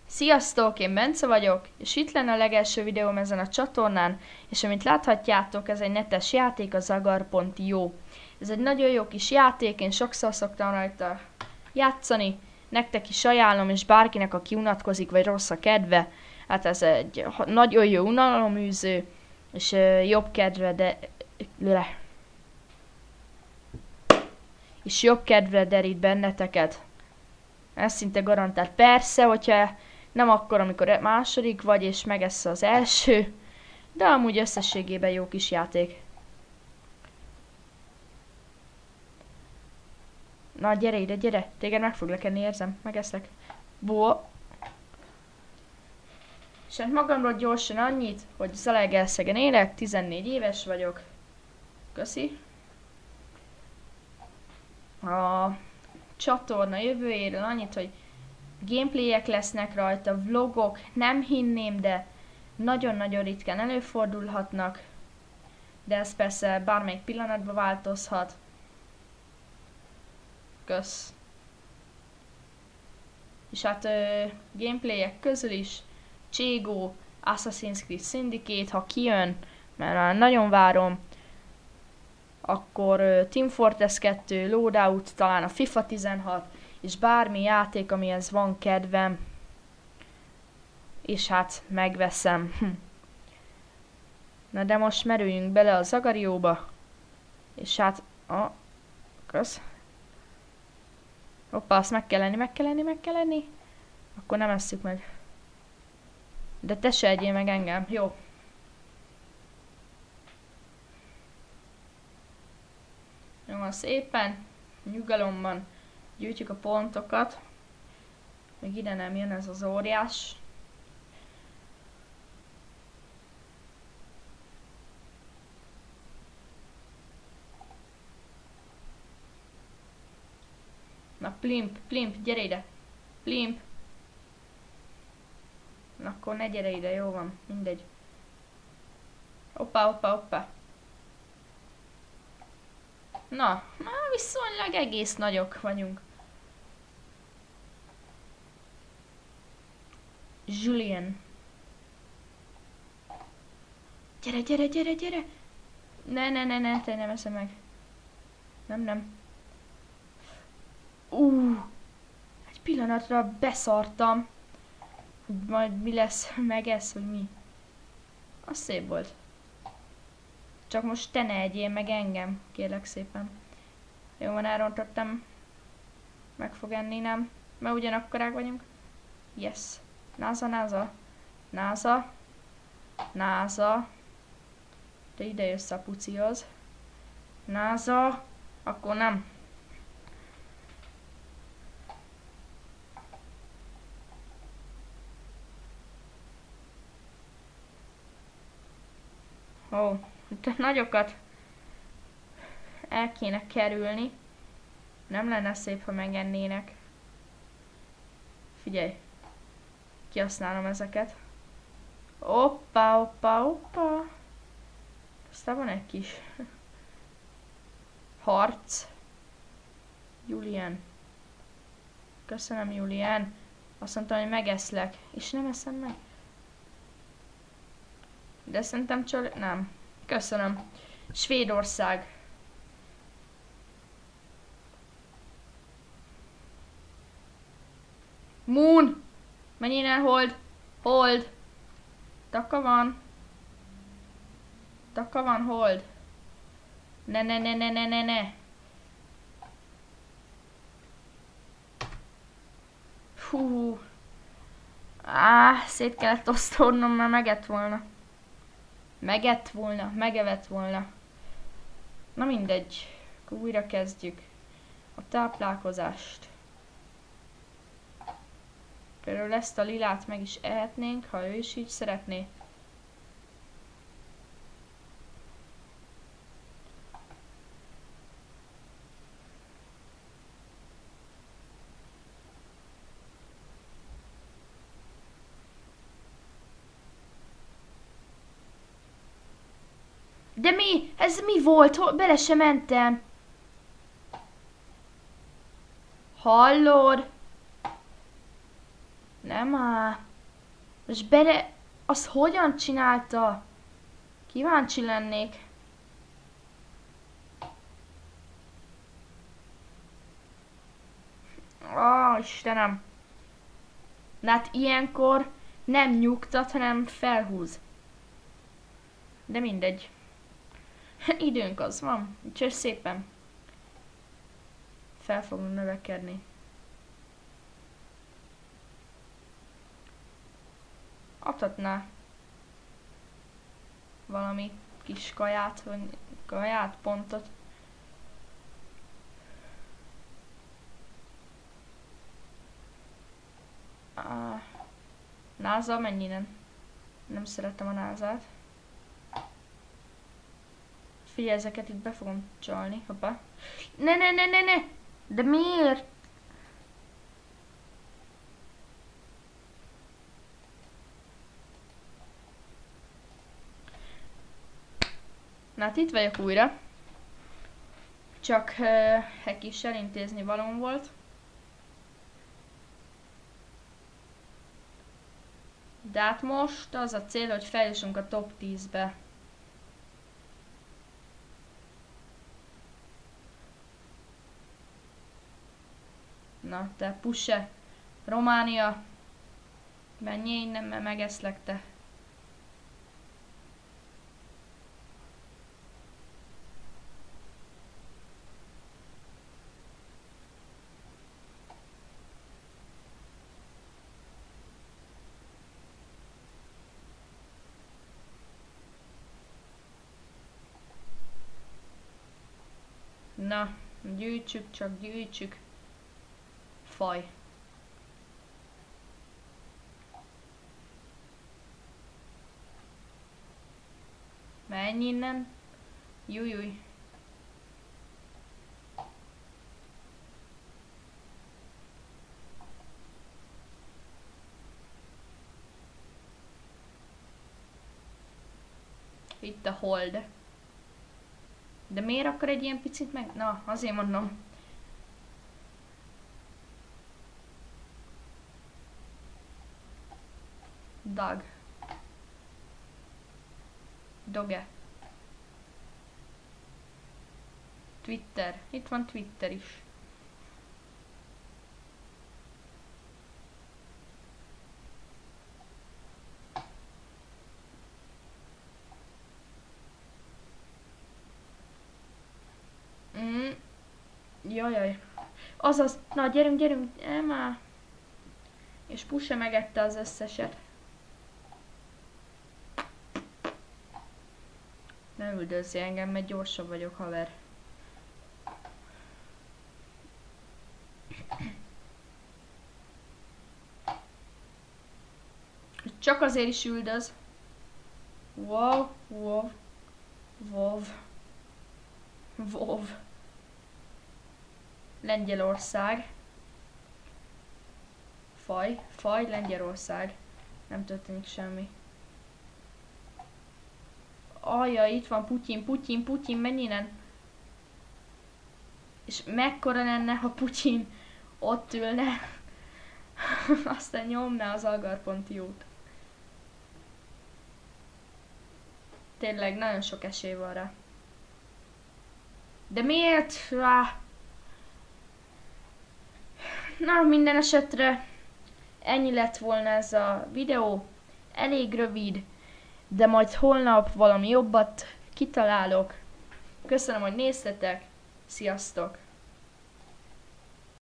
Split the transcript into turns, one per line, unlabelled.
Sziasztok, én Bence vagyok, és itt lenne a legelső videóm ezen a csatornán, és amint láthatjátok, ez egy netes játék, a Zagar.io. Ez egy nagyon jó kis játék, én sokszor szoktam rajta játszani, nektek is ajánlom, és bárkinek, aki unatkozik, vagy rossz a kedve, hát ez egy nagyon jó unaloműző, és jobb kedve, és jobb kedvre derít benneteket. Ez szinte garantált. Persze, hogyha nem akkor, amikor második vagy, és megesz az első, de amúgy összességében jó kis játék. Na, gyere ide, gyere! Téged meg foglak enni, érzem. Megeszlek. Bo. És hát magamról gyorsan annyit, hogy Zalaegerszegen élek, 14 éves vagyok. Köszi. A csatorna jövőjéről annyit, hogy gameplayek lesznek rajta, vlogok, nem hinném, de nagyon-nagyon ritkán előfordulhatnak, de ez persze bármelyik pillanatban változhat. Kösz. És hát gameplayek közül is Cségó, Assassin's Creed Syndicate, ha kijön, mert nagyon várom, akkor Team Fortress 2, Loadout, talán a FIFA 16, és bármi játék, amihez van kedvem, és hát megveszem. Na de most merüljünk bele a Zagarióba, és hát, kösz. Hoppá, azt meg kell lenni. Akkor nem esszük meg. De te se egyél meg engem, jó. Jó, van szépen, nyugalomban gyűjtjük a pontokat. Még ide nem jön ez az óriás. Na, Plimp, gyere ide. Plimp. Na, akkor ne gyere ide, jó van, mindegy. Hoppá. Na, viszonylag egész nagyok vagyunk. Julien. Gyere. Ne, te nem eszem meg. Nem. Egy pillanatra beszartam. Majd mi lesz, megesz, hogy mi. Az szép volt. Csak most te ne egyél meg engem, kérlek szépen. Jó van, elrontottam. Meg fog enni, nem? Mert ugyanakkorák vagyunk. Yes. Náza. Te ide jössz a pucihoz. Náza. Akkor nem. Itt a nagyokat el kéne kerülni. Nem lenne szép, ha megennének. Figyelj. Kihasználom ezeket. Hoppá. Aztán van egy kis harc. Julien. Köszönöm, Julien. Azt mondtam, hogy megeszlek. És nem eszem meg. De szerintem nem. Köszönöm. Svédország. Moon! Menjél el, hold! Taka van, hold! Ne! Hú! Szét kellett osztolnom, mert megevett volna. Na mindegy. Akkor újra kezdjük a táplálkozást. Például ezt a lilát meg is ehetnénk, ha ő is így szeretné. De mi? Ez mi volt? Bele se mentem. Hallod? Nem áll. Most bele... Az hogyan csinálta? Kíváncsi lennék. Istenem. Na hát ilyenkor nem nyugtat, hanem felhúz. De mindegy. Időnk az van, úgyhogy szépen fel fogunk növekedni. Adhatná valami kis kaját, vagy kaját, pontot. Náza, menj innen. Nem szeretem a názát. Figyelj, ezeket itt be fogom csalni. Hoppá. Ne! De miért? Na hát itt vagyok újra. Csak egy kis elintézni valóm volt. De hát most az a cél, hogy feljussunk a top 10-be. Na, te pusse. Románia. Menjél innen, mert megeszlek te. Na, gyűjtsük, csak gyűjtsük. Faj. Menj innen. Jújjúj. Itt a hold. De miért akar egy ilyen picit meg... Na, azért mondom. Dag. Doge. Twitter. Itt van Twitter is. Jajjaj. Azaz. Na, gyerünk. Emá. És Pusse megette az összeset. Ne üldözzél engem, mert gyorsabb vagyok, haver. Csak azért is üldöz. Wow. Lengyelország. Faj, Lengyelország. Nem történik semmi. Ajjaj, itt van Putyin, menj innen. És mekkora lenne, ha Putyin ott ülne. Aztán nyomná az agar.io-t. Tényleg, nagyon sok esély van rá. De miért? Na, minden esetre ennyi lett volna ez a videó. Elég rövid, de majd holnap valami jobbat kitalálok. Köszönöm, hogy néztetek. Sziasztok!